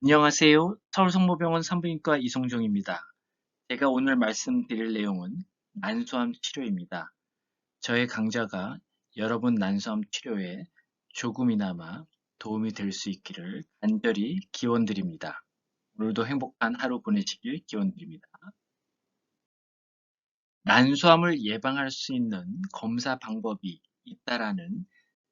안녕하세요. 서울성모병원 산부인과 이성종입니다. 제가 오늘 말씀드릴 내용은 난소암 치료입니다. 저의 강좌가 여러분 난소암 치료에 조금이나마 도움이 될 수 있기를 간절히 기원드립니다. 오늘도 행복한 하루 보내시길 기원드립니다. 난소암을 예방할 수 있는 검사 방법이 있다라는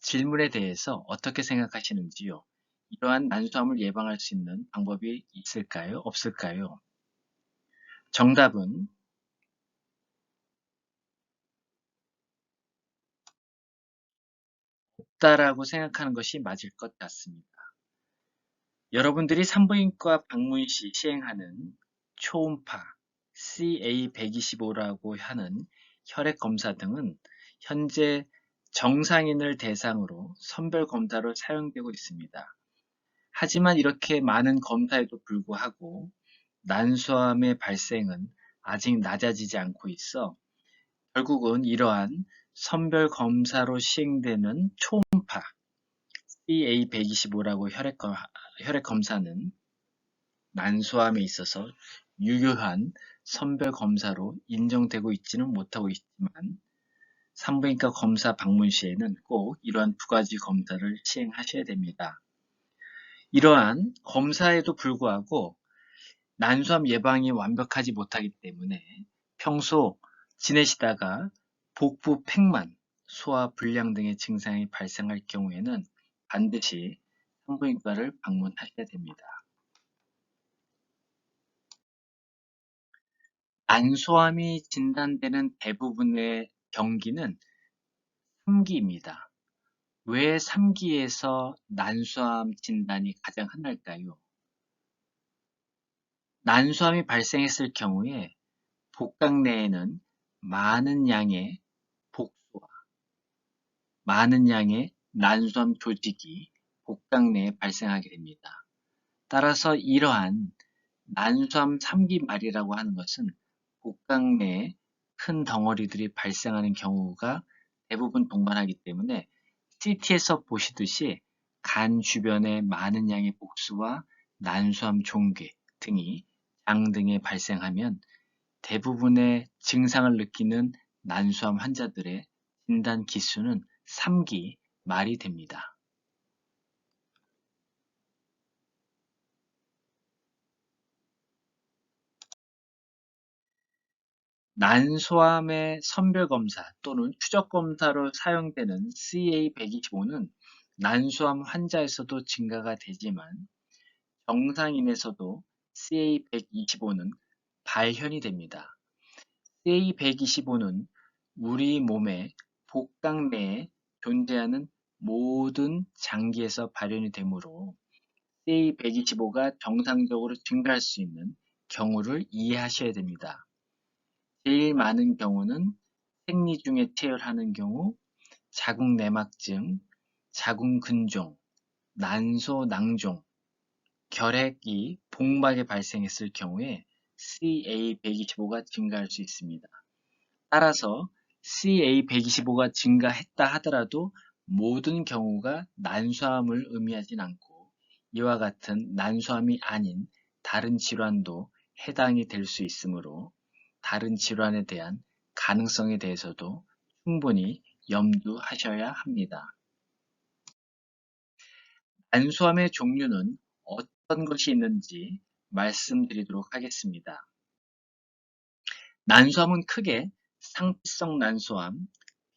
질문에 대해서 어떻게 생각하시는지요? 이러한 난소암을 예방할 수 있는 방법이 있을까요? 없을까요? 정답은 없다라고 생각하는 것이 맞을 것 같습니다. 여러분들이 산부인과 방문 시 시행하는 초음파, CA125라고 하는 혈액 검사 등은 현재 정상인을 대상으로 선별 검사로 사용되고 있습니다. 하지만 이렇게 많은 검사에도 불구하고 난소암의 발생은 아직 낮아지지 않고 있어 결국은 이러한 선별 검사로 시행되는 초음파 CA125라고 혈액 검사는 난소암에 있어서 유효한 선별 검사로 인정되고 있지는 못하고 있지만 산부인과 검사 방문 시에는 꼭 이러한 두 가지 검사를 시행하셔야 됩니다. 이러한 검사에도 불구하고 난소암 예방이 완벽하지 못하기 때문에 평소 지내시다가 복부 팽만, 소화 불량 등의 증상이 발생할 경우에는 반드시 산부인과를 방문하셔야 됩니다. 난소암이 진단되는 대부분의 병기는 3기입니다. 왜 3기에서 난소암 진단이 가장 흔할까요? 난소암이 발생했을 경우에 복강 내에는 많은 양의 복수와 많은 양의 난소암 조직이 복강 내에 발생하게 됩니다. 따라서 이러한 난소암 3기 말이라고 하는 것은 복강 내에 큰 덩어리들이 발생하는 경우가 대부분 동반하기 때문에 CT에서 보시듯이 간 주변에 많은 양의 복수와 난소암 종괴 등이 장 등에 발생하면 대부분의 증상을 느끼는 난소암 환자들의 진단 기수는 3기 말이 됩니다. 난소암의 선별검사 또는 추적검사로 사용되는 CA125는 난소암 환자에서도 증가가 되지만 정상인에서도 CA125는 발현이 됩니다. CA125는 우리 몸의 복강 내에 존재하는 모든 장기에서 발현이 되므로 CA125가 정상적으로 증가할 수 있는 경우를 이해하셔야 됩니다. 제일 많은 경우는 생리 중에 체열하는 경우, 자궁내막증, 자궁근종, 난소낭종, 결핵이 복막에 발생했을 경우에 CA125가 증가할 수 있습니다. 따라서 CA125가 증가했다 하더라도 모든 경우가 난소암을 의미하진 않고 이와 같은 난소암이 아닌 다른 질환도 해당이 될 수 있으므로 다른 질환에 대한 가능성에 대해서도 충분히 염두하셔야 합니다. 난소암의 종류는 어떤 것이 있는지 말씀드리도록 하겠습니다. 난소암은 크게 상피성 난소암,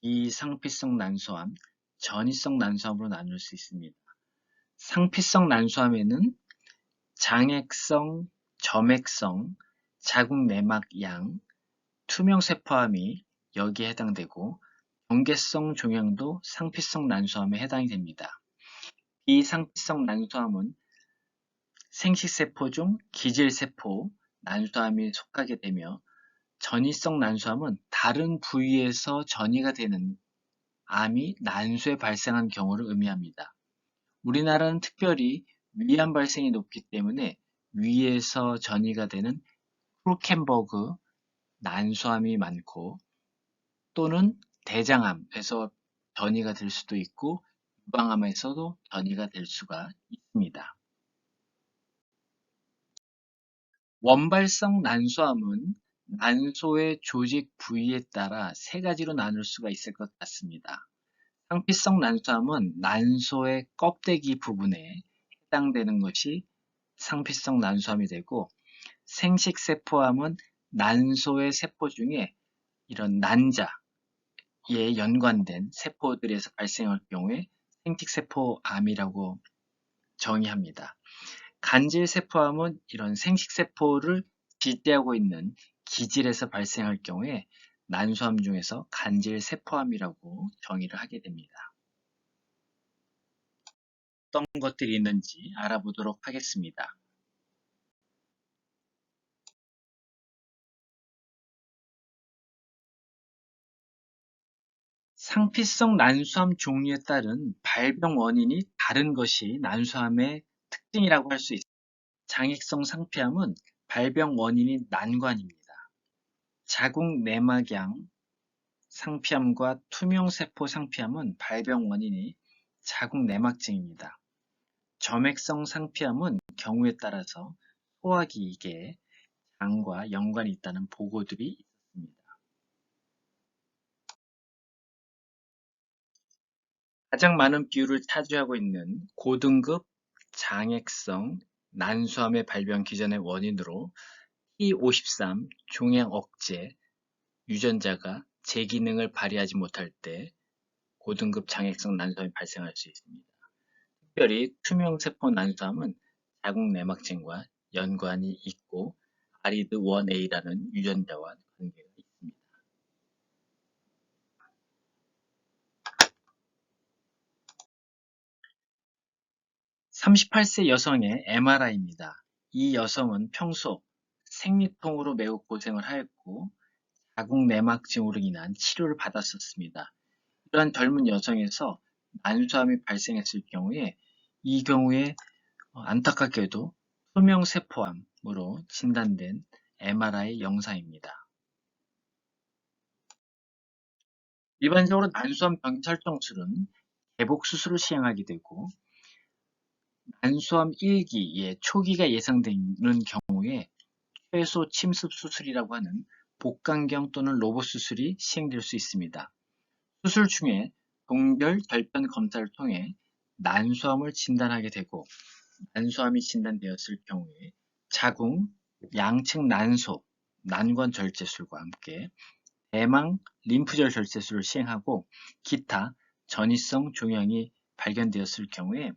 비상피성 난소암, 전이성 난소암으로 나눌 수 있습니다. 상피성 난소암에는 장액성, 점액성, 자궁내막양, 투명세포암이 여기에 해당되고 경계성 종양도 상피성 난소암에 해당이 됩니다. 비상피성 난소암은 생식세포 중 기질세포 난소암이 속하게 되며 전이성 난소암은 다른 부위에서 전이가 되는 암이 난소에 발생한 경우를 의미합니다. 우리나라는 특별히 위암 발생이 높기 때문에 위에서 전이가 되는 크루켄버그 난소암이 많고 또는 대장암에서 전이가 될 수도 있고 유방암에서도 전이가 될 수가 있습니다. 원발성 난소암은 난소의 조직 부위에 따라 세 가지로 나눌 수가 있을 것 같습니다. 상피성 난소암은 난소의 껍데기 부분에 해당되는 것이 상피성 난소암이 되고, 생식세포암은 난소의 세포 중에 이런 난자에 연관된 세포들에서 발생할 경우에 생식세포암이라고 정의합니다. 간질세포암은 이런 생식세포를 지지하고 있는 기질에서 발생할 경우에 난소암 중에서 간질세포암이라고 정의를 하게 됩니다. 어떤 것들이 있는지 알아보도록 하겠습니다. 상피성 난소암 종류에 따른 발병 원인이 다른 것이 난소암의 특징이라고 할 수 있습니다. 장익성 상피암은 발병 원인이 난관입니다. 자궁 내막양 상피암과 투명세포 상피암은 발병 원인이 자궁 내막증입니다. 점액성 상피암은 경우에 따라서 소화기계, 장과 연관이 있다는 보고들이 있습니다. 가장 많은 비율을 차지하고 있는 고등급 장액성 난소암의 발병 기전의 원인으로 T53 종양 억제 유전자가 제 기능을 발휘하지 못할 때 고등급 장액성 난소암이 발생할 수 있습니다. 특별히 투명세포 난소암은 자궁 내막증과 연관이 있고 ARID1A라는 유전자와 관계가 있습니다. 38세 여성의 MRI입니다. 이 여성은 평소 생리통으로 매우 고생을 하였고 자궁 내막증으로 인한 치료를 받았었습니다. 이러한 젊은 여성에서 난소암이 발생했을 경우에 이 경우에 안타깝게도 투명세포암으로 진단된 MRI 영상입니다. 일반적으로 난소암 병찰정술은 개복 수술을 시행하게 되고, 난소암 1기의 초기가 예상되는 경우에 최소 침습 수술이라고 하는 복강경 또는 로봇 수술이 시행될 수 있습니다. 수술 중에 동결 결편 검사를 통해 난소암을 진단하게 되고, 난소암이 진단되었을 경우에 자궁, 양측 난소, 난관 절제술과 함께 대망 림프절 절제술을 시행하고 기타 전이성 종양이 발견되었을 경우에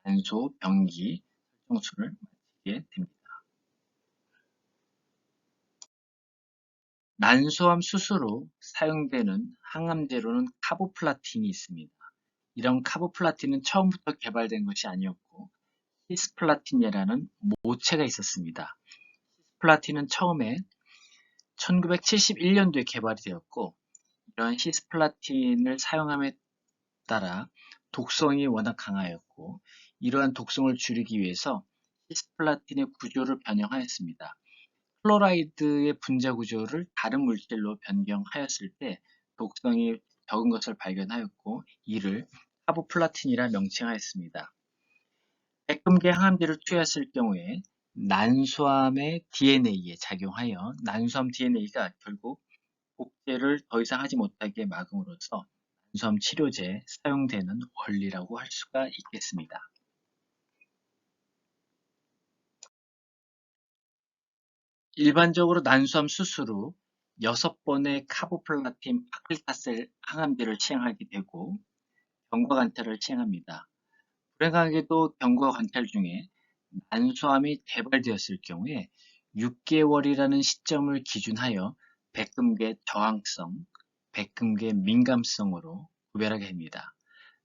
난소 병기 설정술을 마치게 됩니다. 난소암 수술 후 사용되는 항암제로는 카보플라틴이 있습니다. 이런 카보플라틴은 처음부터 개발된 것이 아니었고 시스플라틴이라는 모체가 있었습니다. 시스플라틴은 처음에 1971년도에 개발이 되었고, 이런 시스플라틴을 사용함에 따라 독성이 워낙 강하였고, 이러한 독성을 줄이기 위해서 시스플라틴의 구조를 변형하였습니다. 클로라이드의 분자 구조를 다른 물질로 변경하였을 때 독성이 적은 것을 발견하였고, 이를 카보플라틴이라 명칭하였습니다. 백금계 항암제를 투여했을 경우에 난소암의 DNA에 작용하여 난소암 DNA가 결국 복제를 더 이상 하지 못하게 막음으로써 난소암 치료제에 사용되는 원리라고 할 수가 있겠습니다. 일반적으로 난소암 수술 후 6번의 카보플라틴 파클타셀 항암제를 시행하게 되고 경과 관찰을 시행합니다. 불행하게도 경과 관찰 중에 난소암이 개발되었을 경우에 6개월이라는 시점을 기준하여 백금계 저항성, 백금계 민감성으로 구별하게 됩니다.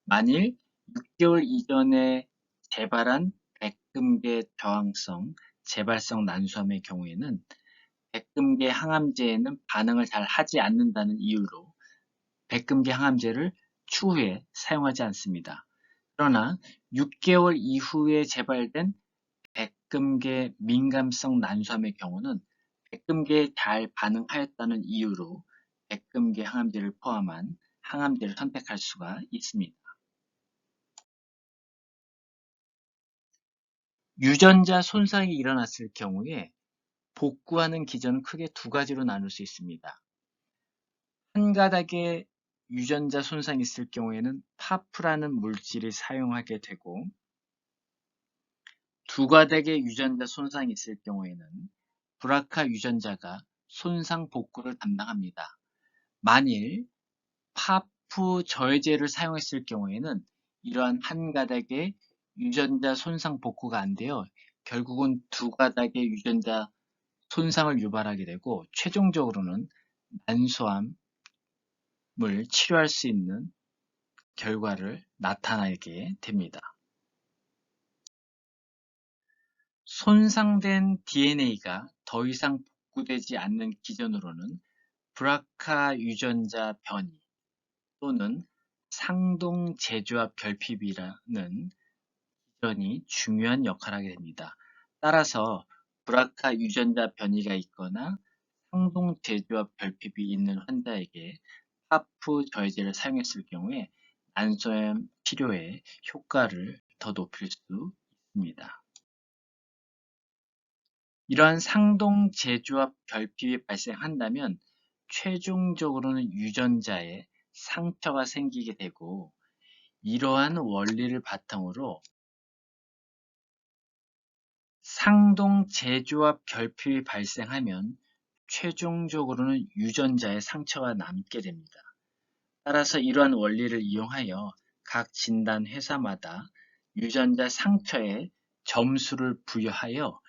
만일 6개월 이전에 재발한 백금계 저항성, 재발성 난소암의 경우에는 백금계 항암제에는 반응을 잘 하지 않는다는 이유로 백금계 항암제를 추후에 사용하지 않습니다. 그러나 6개월 이후에 재발된 백금계 민감성 난소암의 경우는 백금계에 잘 반응하였다는 이유로 백금계 항암제를 포함한 항암제를 선택할 수가 있습니다. 유전자 손상이 일어났을 경우에 복구하는 기전은 크게 두 가지로 나눌 수 있습니다. 한 가닥의 유전자 손상이 있을 경우에는 파프라는 물질을 사용하게 되고, 두 가닥의 유전자 손상이 있을 경우에는 브라카 유전자가 손상 복구를 담당합니다. 만일 파프 저해제를 사용했을 경우에는 이러한 한 가닥의 유전자 손상 복구가 안 되어 결국은 두 가닥의 유전자 손상을 유발하게 되고, 최종적으로는 난소암을 치료할 수 있는 결과를 나타나게 됩니다. 손상된 DNA가 더 이상 복구되지 않는 기전으로는 브라카 유전자 변이 또는 상동 재조합 결핍이라는 기전이 중요한 역할을 하게 됩니다. 따라서 브라카 유전자 변이가 있거나 상동 재조합 결핍이 있는 환자에게 파프 저해제를 사용했을 경우에 난소암 치료의 효과를 더 높일 수 있습니다. 이러한 상동 재조합 결핍이 발생한다면 최종적으로는 유전자에 상처가 생기게 되고, 이러한 원리를 바탕으로 상동 재조합 결핍이 발생하면 최종적으로는 유전자에 상처가 남게 됩니다. 따라서 이러한 원리를 이용하여 각 진단 회사마다 유전자 상처에 점수를 부여하여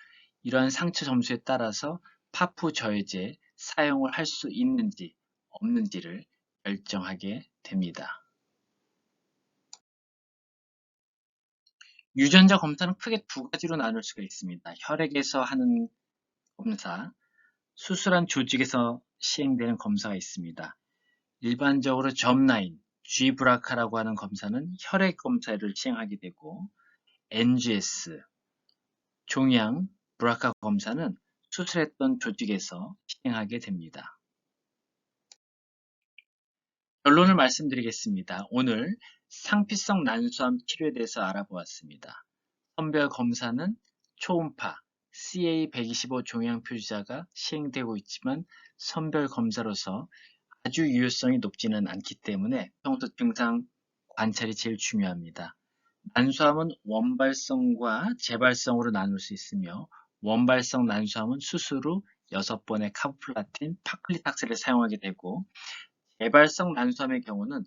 이러한 상처 점수에 따라서 파프 저해제 사용을 할 수 있는지 없는지를 결정하게 됩니다. 유전자 검사는 크게 두 가지로 나눌 수가 있습니다. 혈액에서 하는 검사, 수술한 조직에서 시행되는 검사가 있습니다. 일반적으로 점라인, G브라카라고 하는 검사는 혈액 검사를 시행하게 되고, NGS, 종양 브라카 검사는 수술했던 조직에서 시행하게 됩니다. 결론을 말씀드리겠습니다. 오늘 상피성 난소암 치료에 대해서 알아보았습니다. 선별 검사는 초음파 CA125 종양 표시자가 시행되고 있지만 선별 검사로서 아주 유효성이 높지는 않기 때문에 평소 증상 관찰이 제일 중요합니다. 난소암은 원발성과 재발성으로 나눌 수 있으며, 원발성 난소암은 수술 후 6번의 카보플라틴, 파클리탁스를 사용하게 되고, 재발성 난소암의 경우는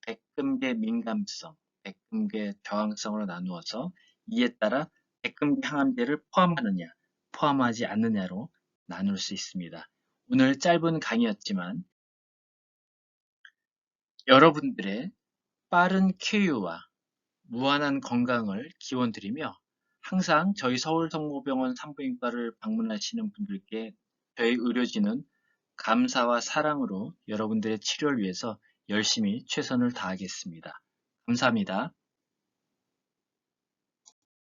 백금계 민감성, 백금계 저항성으로 나누어서 이에 따라 백금계 항암제를 포함하느냐, 포함하지 않느냐로 나눌 수 있습니다. 오늘 짧은 강의였지만 여러분들의 빠른 쾌유와 무한한 건강을 기원드리며, 항상 저희 서울성모병원 산부인과를 방문하시는 분들께 저희 의료진은 감사와 사랑으로 여러분들의 치료를 위해서 열심히 최선을 다하겠습니다. 감사합니다.